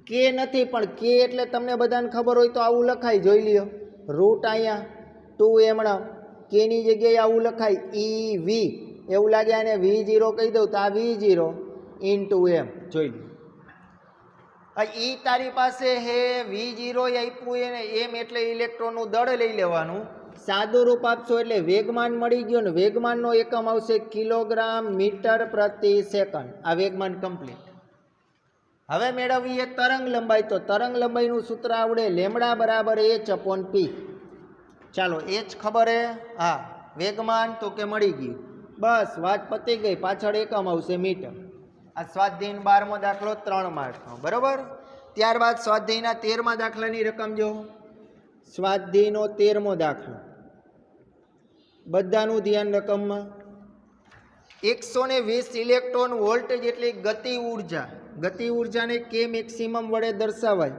S1: કે નથી પણ કે એટલે તમને બધાને ખબર હોય તો આવું લખાય. જોઈ લ્યો રૂટ અહીંયા 2m કેની જગ્યાએ આવું લખાય EV. એવું લાગે આને V0 કહી દઉં તો આ V0 × m. જોઈ લો E તારી પાસે હે V0 આપ્યું એને એમ એટલે ઇલેક્ટ્રોનનું દળ લઈ લેવાનું. સાદું રૂપ આપશો એટલે વેગમાન મળી ગયો ને વેગમાનનો એકમ આવશે કિલોગ્રામ મીટર પ્રતિ સેકન્ડ. આ વેગમાન કમ્પ્લીટ. હવે મેળવીએ તરંગ લંબાઈ. તો તરંગ લંબાઈનું સૂત્ર આવડે લેમ્બડા બરાબર H/P. ચાલો H ખબર હે? હા. વેગમાન તો કે મળી ગયું. બસ વાત પતી ગઈ. પાછળ એકમ આવશે મીટર. આ સ્વાધ્યાયનો 12મો દાખલો 3 માર્કનો. બરાબર. ત્યારબાદ સ્વાધ્યાયના 13મા દાખલાની રકમ જો. સ્વાધ્યાયનો 13મો દાખલો. બધાનું ધ્યાન રકમમાં. 120 ઇલેક્ટ્રોન વોલ્ટ જેટલી ગતિ ઉર્જા. ગતિ ઉર્જાને કે મેક્સિમમ વડે દર્શાવાય.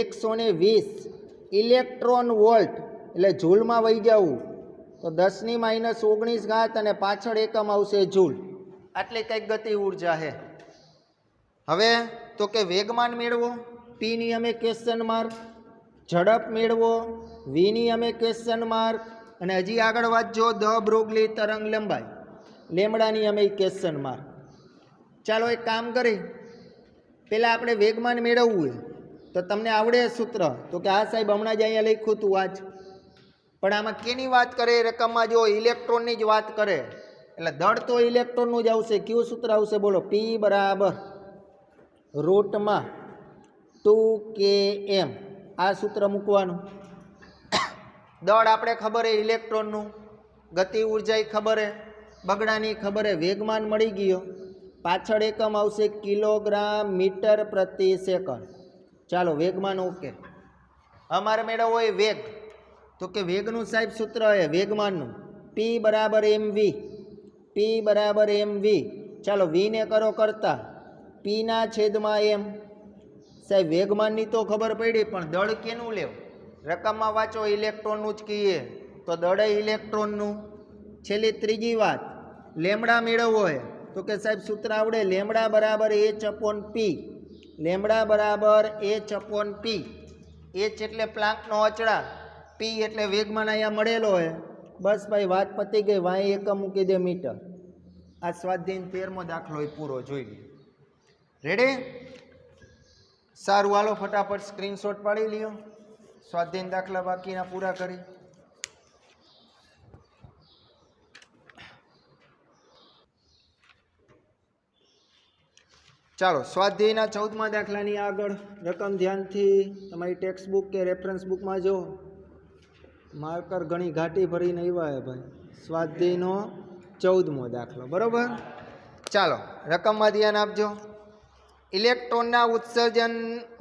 S1: 120 ઇલેક્ટ્રોન વોલ્ટ એટલે જૂલમાં વહી જવું તો 10⁻⁹ અને પાછળ એકમ આવશે જૂલ. આટલી કંઈક ગતિ ઉર્જા છે. હવે તો કે વેગમાન મેળવો. P ની અમે ક્વેશ્ચન માર્ક. ઝડપ મેળવો. V ની અમે ક્વેશ્ચન માર્ક. અને હજી આગળ વાંચજો ધ બ્રોગલી તરંગ લંબાઈ લેમડાની અમે ક્વેશ્ચન માર્ક. ચાલો એક કામ કરી, પહેલાં આપણે વેગમાન મેળવવું હોય તો તમને આવડે સૂત્ર? તો કે આ સાહેબ હમણાં જ અહીંયા લખ્યું હતું વાંચ. પણ આમાં કેની વાત કરે રકમમાં? જો ઇલેક્ટ્રોનની જ વાત કરે એટલે દળ તો ઇલેક્ટ્રોનનું જ આવશે. કયું સૂત્ર આવશે બોલો? પી બરાબર રૂટમાં 2km. આ સૂત્ર મૂકવાનું. દળ આપણે ખબર હે ઇલેક્ટ્રોનનું, ગતિ ઉર્જા ખબર હે, બગડાની ખબર હે, વેગમાન મળી ગયો. પાછળ એકમ આવશે કિલોગ્રામ મીટર પ્રતિ સેકન્ડ. ચાલો વેગમાન ઓકે. અમારે મેળવવો હોય વેગ, તો કે વેગનું સાહેબ સૂત્ર હે વેગમાનનું પી બરાબર mv. પી બરાબર mv. ચાલો વીને કરો કરતા પીના છેદમાં એમ. સાહેબ વેગમાનની તો ખબર પડી, પણ દળ કેનું લેવું? રકમમાં વાંચો ઇલેક્ટ્રોનનું જ કહીએ તો દળ ઇલેક્ટ્રોનનું. છેલ્લી ત્રીજી વાત, લેમડા મેળવવો હોય તો કે સાહેબ સૂત્ર આવડે લેમડા બરાબર h/p. લેમડા બરાબર h/p. h એટલે પ્લાન્કનો અચળાંક, p એટલે વેગમાન અહીંયા મળેલો હોય. બસ ભાઈ વાત પતી ગઈ. વાંહે એકમ મૂકી દે મીટર. આ સ્વાધ્યાય 13મો દાખલો એ પૂરો જોઈ લો. રેડી? સારું, હાલો ફટાફટ સ્ક્રીનશોટ પાડી લ્યો. સ્વાધ્યાય દાખલા બાકીના પૂરા કરી. ચાલો સ્વાધ્યાયના 14મા દાખલાની આગળ રકમ ધ્યાનથી તમારી ટેક્સ્ટ બુક કે રેફરન્સ બુકમાં જો. માર્કર ઘણી ઘાટી ભરીને આવ્યા હે ભાઈ. સ્વાધ્યાયનો 14મો દાખલો, બરોબર? ચાલો રકમમાં ધ્યાન આપજો. ઇલેક્ટ્રોનના ઉત્સર્જન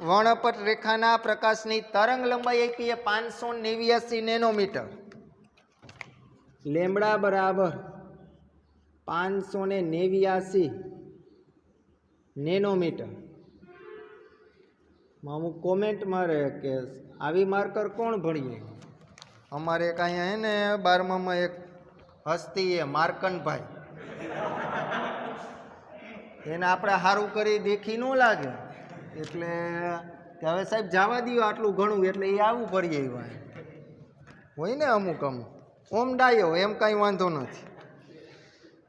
S1: વર્ણપટ રેખાના પ્રકાશની તરંગ લંબાઈ આપી છે 589 નેનોમીટર. લેમડા બરાબર 589 નેનોમીટર. અમુક કોમેન્ટ મારે કે આવી માર્કર કોણ ભણીએ? અમારે એક અહીંયા હે ને 12મામાં એક હસ્તી એ માર્કનભાઈ, એને આપણે સારું કરી દેખી ન લાગે એટલે કે હવે સાહેબ જવા દો આટલું ઘણું, એટલે એ આવું પડીએ હોય ને અમુક ઓમ ડાયો એમ કાંઈ વાંધો નથી.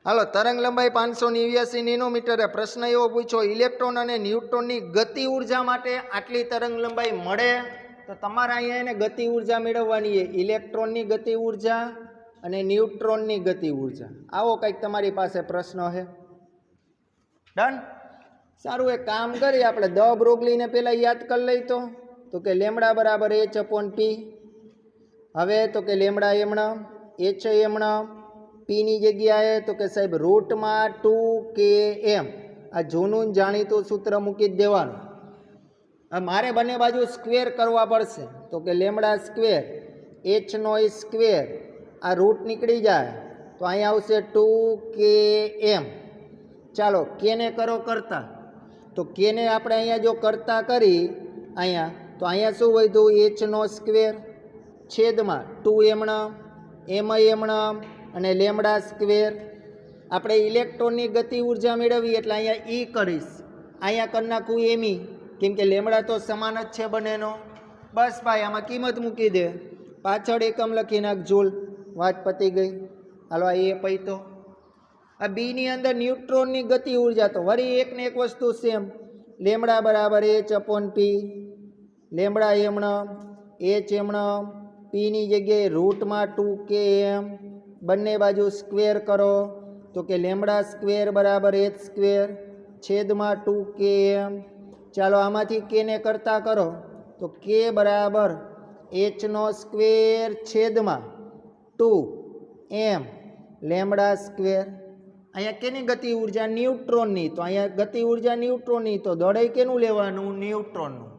S1: હાલો તરંગ લંબાઈ 589 નેનોમીટરે. પ્રશ્ન એવો પૂછ્યો ઇલેક્ટ્રોન અને ન્યુટ્રોનની ગતિ ઉર્જા માટે આટલી તરંગ લંબાઈ મળે તો તમારે અહીંયા એને ગતિ ઉર્જા મેળવવાની છે. ઇલેક્ટ્રોનની ગતિ ઉર્જા અને ન્યુટ્રોનની ગતિ ઉર્જા. આવો કંઈક તમારી પાસે પ્રશ્ન છે. ડન? સારું, એક કામ કરીએ આપણે ધ બ્રોગલીને પહેલાં યાદ કરી લઈ તો કે લેમડા બરાબર h/p. હવે તો કે લેમડા એમણા, h એમણા, પીની જગ્યાએ તો કે સાહેબ રૂટમાં 2km. આ જૂનું જાણીતું સૂત્ર મૂકી જ દેવાનું. હવે મારે બંને બાજુ સ્ક્વેર કરવા પડશે તો કે લેમડા સ્ક્વેર hનો સ્ક્વેર, આ રૂટ નીકળી જાય તો અહીંયા આવશે 2km. ચાલો કેને કરો કરતા, તો કેને આપણે અહીંયા જો કરતા કરી અહીંયા તો અહીંયા શું વધ્યું? hનો સ્ક્વેર છેદમાં 2 એમણા, એમણા અને લેમડા સ્ક્વેર. આપણે ઇલેક્ટ્રોનની ગતિ ઉર્જા મેળવી એટલે અહીંયા ઈ કરીશ, અહીંયા કરી નાખું એમી, કેમ કે લેમડા તો સમાન જ છે બંનેનો. બસ ભાઈ આમાં કિંમત મૂકી દે, પાછળ એકમ લખી નાખ જૂલ. વાત પતી ગઈ. હાલો આ એ પૈતો. આ બીની અંદર ન્યુટ્રોનની ગતિ ઉર્જા તો વળી એકને એક વસ્તુ સેમ. લેમડા બરાબર h/p. લેમડા એમણા, h એમણા, પીની જગ્યાએ રૂટમાં 2km. બંને બાજુ સ્ક્વેર કરો તો કે લેમડા સ્ક્વેર બરાબર h સ્ક્વેર છેદમાં 2km. ચાલો આમાંથી કેને કરતા કરો તો કે બરાબર hનો સ્ક્વેર છેદમાં 2m લેમડા સ્ક્વેર. અહીંયા કેની ગતિ ઉર્જા? ન્યુટ્રોનની. તો અહીંયા ગતિ ઉર્જા ન્યુટ્રોનની, તો દળ કેનું લેવાનું? ન્યુટ્રોનનું.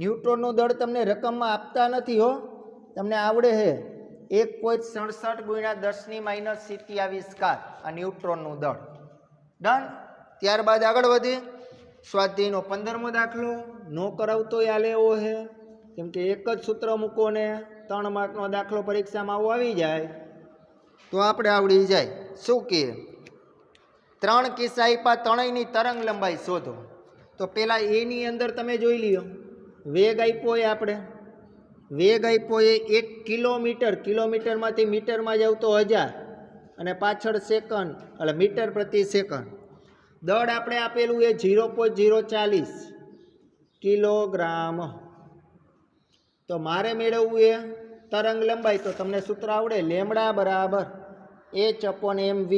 S1: ન્યુટ્રોનનું દળ તમને રકમમાં આપતા નથી હો, તમને આવડે છે 1.67 × 10⁻⁻⁷ આ ન્યુટ્રોનનું દળ. ડન? ત્યારબાદ આગળ વધીએ. સ્વાધ્યાયનો 15મો દાખલો. નો કરાવતો હાલે એવો છે, કેમ કે એક જ સૂત્ર મૂકો ને 3 માર્કનો દાખલો પરીક્ષામાં આવો આવી જાય તો આપણે આવડી જાય. શું કહે? 3 કિસ્સા આપ્યા, ત્રણેયની તરંગ લંબાઈ શોધો. તો પહેલાં એની અંદર તમે જોઈ લ્યો વેગ આપ્યો હોય આપણે વેગ આપ્યો એ 1 કિલોમીટર, કિલોમીટરમાંથી મીટરમાં જાવ તો 1000 અને પાછળ સેકન્ડ એટલે મીટર પ્રતિ સેકન્ડ. દળ આપણે આપેલું એ 0.040 કિલોગ્રામ. તો મારે મેળવવું એ તરંગ લંબાઈ. તો તમને સૂત્ર આવડે, લેમડા બરાબર h/mv.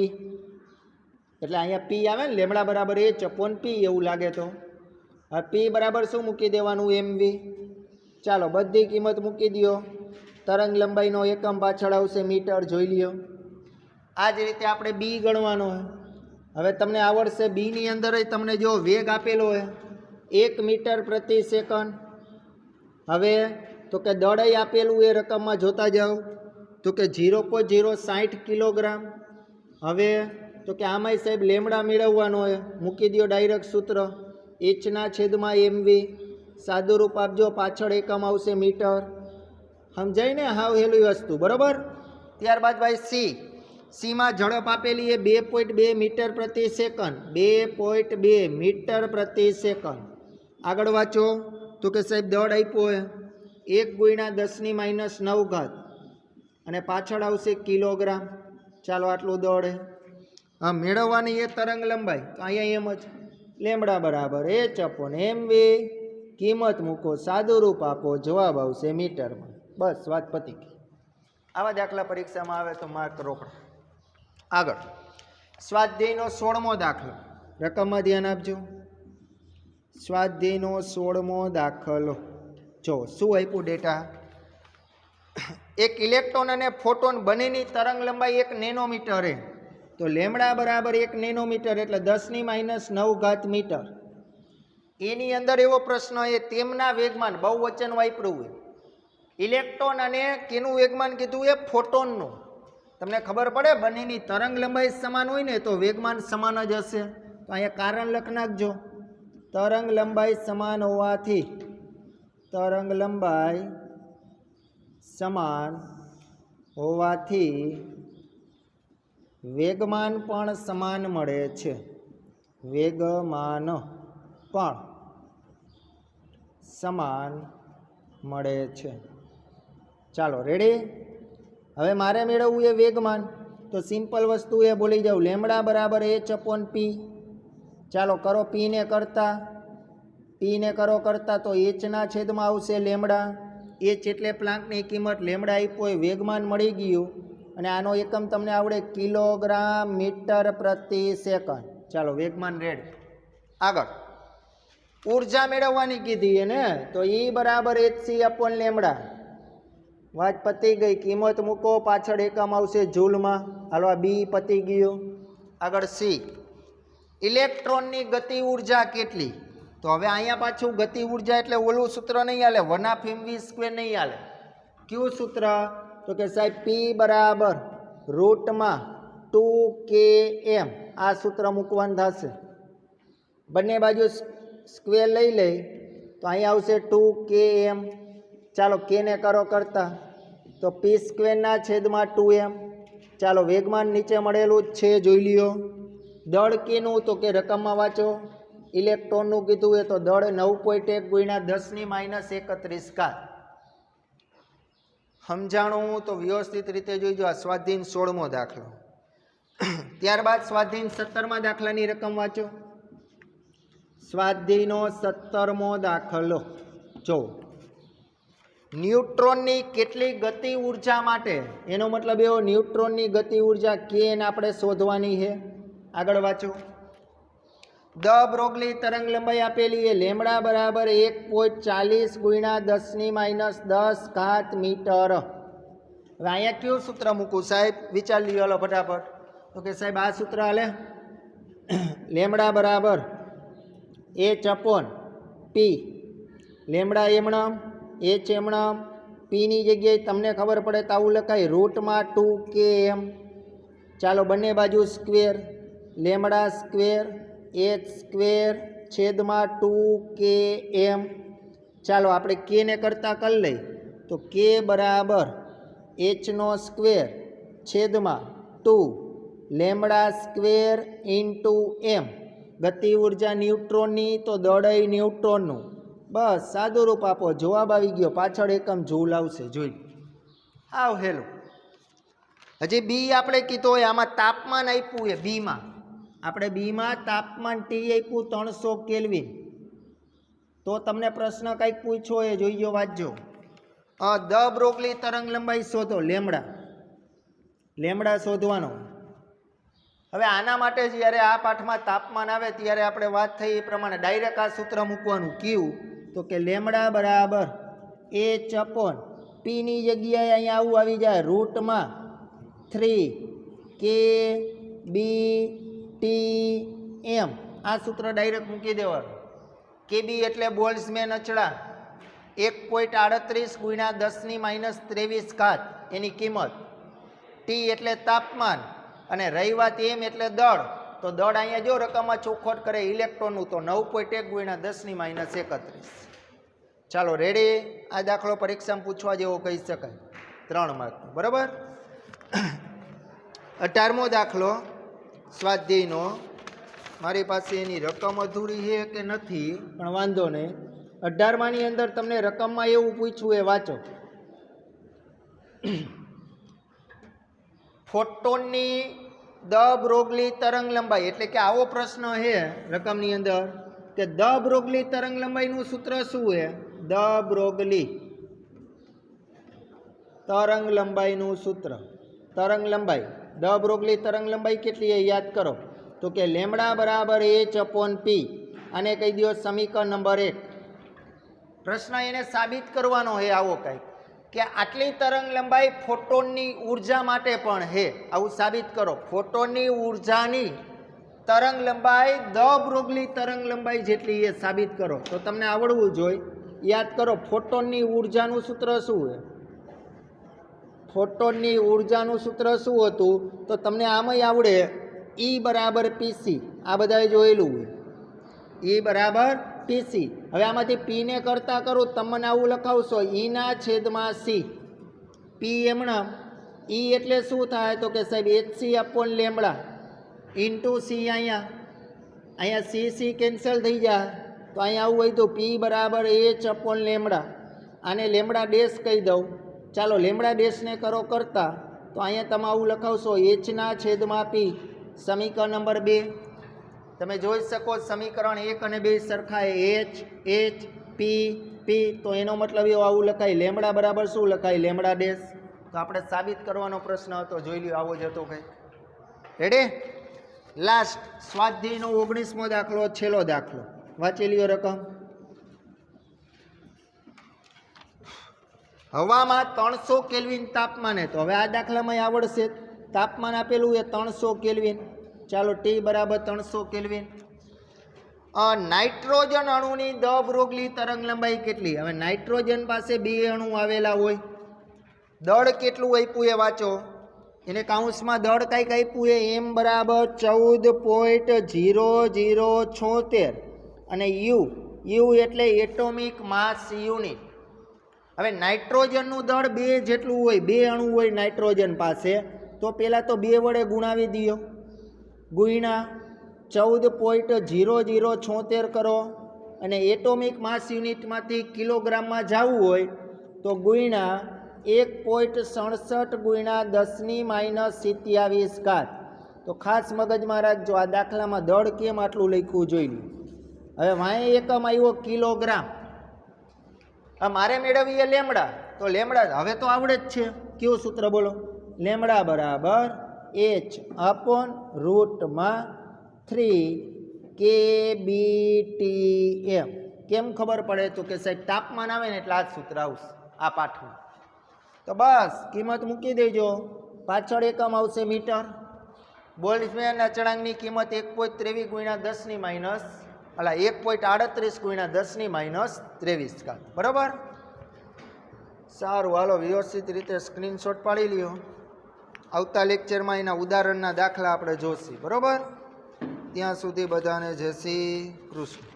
S1: એટલે અહીંયા પી આવે ને, લેમડા બરાબર h/p એવું લાગે તો હવે પી બરાબર શું મૂકી દેવાનું? mv. ચાલો બધી કિંમત મૂકી દો. તરંગ લંબાઈનો એકમ પાછળ આવશે મીટર, જોઈ લ્યો. આ જ રીતે આપણે બી ગણવાનો હોય. હવે તમને આવડશે બીની અંદર જ તમને જો વેગ આપેલો હોય 1 મીટર પ્રતિ સેકન્ડ. હવે તો કે દળાઈ આપેલું એ રકમમાં જોતા જાઓ તો કે 0.060 કિલોગ્રામ. હવે તો કે આમાંય સાહેબ લેમડા મેળવવાનો હોય, મૂકી દો ડાયરેક્ટ સૂત્ર h/mv. સાદું રૂપ આપજો, પાછળ એકમ આવશે મીટર. સમજાય ને? હાવ હેલી વસ્તુ, બરાબર. ત્યારબાદ ભાઈ સીમાં ઝડપ આપેલી એ 2.2 મીટર પ્રતિ સેકન્ડ. 2.2 મીટર પ્રતિ સેકન્ડ. આગળ વાંચો તો કે સાહેબ દળ આપ્યો હોય 1 × 10⁻9 અને પાછળ આવશે કિલોગ્રામ. ચાલો આટલું દળ. હા, મેળવવાની એ તરંગ લંબાઈ. તો અહીંયા એમ જ લેમડા બરાબર h/mv. કિંમત મૂકો, સાદું રૂપ આપો, જવાબ આવશે મીટરમાં. બસ વાત પતી ગઈ. આવા દાખલા પરીક્ષામાં આવે તો માર્ક રોકડા. આગળ સ્વાધ્યાયનો 16મો દાખલો. રકમમાં ધ્યાન આપજો. સ્વાધ્યાયનો 16મો દાખલો. જો શું આપ્યું ડેટા? એક ઇલેક્ટ્રોન અને ફોટોન બંનેની તરંગ લંબાઈ 1 નેનોમીટર છે. તો લેમડા બરાબર 1 નેનોમીટર એટલે 10⁻9 મીટર. એની અંદર એવો પ્રશ્ન એ તેમના વેગમાન, બહુવચન વાપર્યું હોય. ઇલેક્ટ્રોન અને કેનું વેગમાન કીધું? એ ફોટોનનું. તમને ખબર પડે બંનેની તરંગ લંબાઈ સમાન હોય ને તો વેગમાન સમાન જ હશે. તો અહીંયા કારણ લખ નાખજો. તરંગ લંબાઈ સમાન હોવાથી, તરંગ લંબાઈ સમાન હોવાથી વેગમાન પણ સમાન મળે છે. વેગમાન પણ સમાન મળે છે. ચાલો રેડી. હવે મારે મેળવવું એ વેગમાન. તો સિમ્પલ વસ્તુ એ બોલી જાઉં, લેમડા બરાબર h/p. ચાલો કરો પીને કરો કરતા તો h/માં આવશે લેમડા. h એટલે પ્લાન્કની કિંમત, લેમડા આપ્યો એ વેગમાન મળી ગયું. અને આનો એકમ તમને આવડે કિલોગ્રામ મીટર પ્રતિ સેકન્ડ. ચાલો વેગમાન રેડ. આગળ ઉર્જા મેળવવાની કીધી ને, તો E બરાબર hc/લેમડા. વાત પતી ગઈ. કિંમત મૂકો, પાછળ એકમ આવશે જૂલમાં. હાલો આ બી પતી ગયું. આગળ સી, ઇલેક્ટ્રોનની ગતિ ઉર્જા કેટલી? તો હવે અહીંયા પાછું ગતિ ઉર્જા એટલે ઓલું સૂત્ર નહીં હાલે, 1/2mv² નહીં હાલે. કયું સૂત્ર? તો કે સાહેબ પી બરાબર √2km. આ સૂત્ર મૂકવાનું થશે. બંને બાજુ સ્ક્વેર લઈ લે તો અહીંયા આવશે 2km. ચાલો કેને કરો કરતા તો p²/2m. ચાલો વેગમાન નીચે મળેલું જ છે, જોઈ લ્યો. દળ કેનું? તો કે રકમમાં વાંચો. ઇલેક્ટ્રોનનું કીધું એ તો દળ 9.1 × 10⁻31. સમજાણું તો વ્યવસ્થિત રીતે જોઈજો. આ સ્વાધીન 16મો દાખલો. ત્યારબાદ સ્વાધીન 17મા દાખલાની રકમ વાંચો. સ્વાધ્યાયનો 17મો દાખલો. જો ન્યુટ્રોનની કેટલી ગતિ ઉર્જા માટે, એનો મતલબ એવો ન્યુટ્રોનની ગતિ ઉર્જા કે આપણે શોધવાની છે. આગળ વાંચો. દ બ્રોગલી તરંગ લંબાઈ આપેલી એ લેમડા બરાબર 1.40 × 10⁻10 મીટર. હવે અહીંયા કયું સૂત્ર મૂકું સાહેબ? વિચાર લ્યો હાલો ફટાફટ. તો કે સાહેબ આ સૂત્ર હાલે, લેમડા બરાબર h/p. લેમડા એમણમ, h એમણમ, પીની જગ્યાએ તમને ખબર પડે તો આવું લખાય √2km. ચાલો બંને બાજુ સ્ક્વેર, લેમડા સ્ક્વેર h²/2km. ચાલો આપણે કેને કરતા કરી લઈ તો કે બરાબર h²/2 લેમડા સ્ક્વેર × m. ગતિ ઉર્જા ન્યુટ્રોનની તો દળઈ ન્યુટ્રોનનું. બસ સાદું રૂપ આપો, જવાબ આવી ગયો. પાછળ એકમ જૂલ આવશે, જોઈ આવ હેલો. હજી બી આપણે કીધું હોય, આમાં તાપમાન આપ્યું હોય બીમાં, આપણે બીમાં તાપમાન ટી આપ્યું 300 કેલ્વિન. તો તમને પ્રશ્ન કંઈક પૂછ્યો એ જોઈજો, વાંચજો. દ બ્રોગલી તરંગ લંબાઈ શોધો, લેમડા. લેમડા શોધવાનો. હવે આના માટે જ્યારે આ પાઠમાં તાપમાન આવે ત્યારે આપણે વાત થઈ એ પ્રમાણે ડાયરેક્ટ આ સૂત્ર મૂકવાનું. કયું? તો કે લેમડા બરાબર એચ અપોન પીની જગ્યાએ અહીંયા આવું આવી જાય, રૂટમાં 3 કે બી ટી એમ. આ સૂત્ર ડાયરેક્ટ મૂકી દેવાનું. કે બી એટલે બોલ્ટ્ઝમેન અચળાંક 1.38 ગુણ્યા 10⁻23 ઘાત એની કિંમત. ટી એટલે તાપમાન અને રહી વાત એમ એટલે દળ. તો દળ અહીંયા જો રકમમાં ચોખવટ કરે ઇલેક્ટ્રોનનું, તો 9.1 ગુણ્યા 10⁻31. ચાલો રેડી. આ દાખલો પરીક્ષામાં પૂછવા જેવો કહી શકાય, 3 માર્કનો. બરાબર. 18મો દાખલો સ્વાધ્યાયનો. મારી પાસે એની રકમ અધૂરી છે કે નથી પણ વાંધો નહીં. 18માની અંદર તમને રકમમાં એવું પૂછ્યું એ વાંચો. ફોટોનની દ બ્રોગલી તરંગ લંબાઈ, એટલે કે આવો પ્રશ્ન છે રકમની અંદર કે દ બ્રોગલી તરંગ લંબાઈનું સૂત્ર શું છે? દ બ્રોગલી તરંગ લંબાઈનું સૂત્ર. તરંગ લંબાઈ, દ બ્રોગલી તરંગ લંબાઈ કેટલી છે યાદ કરો. તો કે લેમડા બરાબર એચ અપોન પી. આને કહી દો સમીકરણ નંબર 1. પ્રશ્ન એને સાબિત કરવાનો છે આવો કંઈક કે આટલી તરંગ લંબાઈ ફોટોનની ઉર્જા માટે પણ છે. આવું સાબિત કરો. ફોટોનની ઉર્જાની તરંગ લંબાઈ દ બ્રોગલી તરંગ લંબાઈ જેટલી એ સાબિત કરો. તો તમને આવડવું જોઈએ. યાદ કરો, ફોટોનની ઉર્જાનું સૂત્ર શું છે? ફોટોનની ઉર્જાનું સૂત્ર શું હતું? તો તમને આમાંય આવડે, E બરાબર પીસી. આ બધાએ જોયેલું હોય, E બરાબર પીસી. હવે આમાંથી પીને કરતા કરું, તમને આવું લખાવશો ઈના છેદમાં સી. પી એમણા ઈ એટલે શું થાય? તો કે સાહેબ HC upon lambda into C. અહીંયા સી કેન્સલ થઈ જાય. તો અહીંયા આવું હોય તો પી બરાબર એચ અપોન લેમડા. આને લેમડા ડેશ કહી દઉં. ચાલો લેમડા ડેશને કરો કરતા, તો અહીંયા તમે આવું લખાવશો એચના છેદમાં પી. સમીકરણ નંબર 2 તમે જોઈ શકો, સમીકરણ 1 અને 2 સરખા એચ એચ પી પી. તો એનો મતલબ એવો આવું લખાય, લેમડા બરાબર શું લખાય? Lambda dash. તો આપણે સાબિત કરવાનો પ્રશ્ન હતો, જોઈ લ્યો આવો જ હતો કંઈ. રેડી. લાસ્ટ સ્વાધ્યાયનો 19મો દાખલો, છેલ્લો દાખલો. વાંચી લ્યો રકમ. હવામાં 300 કેલ્વિન તાપમાને, તો હવે આ દાખલામાં આવડશે. તાપમાન આપેલું એ 300 કેલ્વિન. ચાલો ટી બરાબર 300 કેલ્વિન. નાઇટ્રોજન અણુની દ બ્રોગલી તરંગ લંબાઈ કેટલી? હવે નાઇટ્રોજન પાસે 2 અણુ આવેલા હોય. દળ કેટલું આપ્યું એ વાંચો. એને કાઉન્સમાં દળ કંઈક આપ્યું એ એમ બરાબર 14.0076 અને યુ એટલે એટોમિક માસ યુનિટ. હવે નાઇટ્રોજનનું દળ 2 જેટલું હોય, 2 અણુ હોય નાઇટ્રોજન પાસે. તો પહેલાં તો 2 વડે ગુણાવી દો. ગુણ્યા 14.0076 કરો. અને એટોમિક માસ યુનિટમાંથી કિલોગ્રામમાં જવું હોય તો ગુણ્યા 1.67 ગુણ્યા 10⁻27 ઘાત. તો ખાસ મગજમાં રાખજો, આ દાખલામાં દળ કેમ આટલું લખ્યું જોઈ લો. હવે વાંહે એકમ આવ્યો કિલોગ્રામ. મારે મેળવીએ લેમડા. તો લેમડા હવે તો આવડે જ છે. કેવું સૂત્ર બોલો? લેમડા બરાબર એચ અપોન રૂટમાં 3 કે બી ટી એમ. કેમ ખબર પડે? તો કે સાહેબ તાપમાન આવે ને એટલે આ જ સૂત્ર આવશે આ પાઠમાં. તો બસ કિંમત મૂકી દેજો. પાછળ એકમ આવશે મીટર. બોલ્ટ્ઝમેન અચળાંકની કિંમત 1.23 ગુણ્યા 1.38 ગુણ્યા 10⁻23 ઘાત. બરાબર. સારું, હાલો વ્યવસ્થિત રીતે સ્ક્રીનશોટ પાડી લ્યો. આવતા લેક્ચરમાં એના ઉદાહરણના દાખલા આપણે જોઈશું. બરાબર. ત્યાં સુધી બધાને જય શ્રી કૃષ્ણ.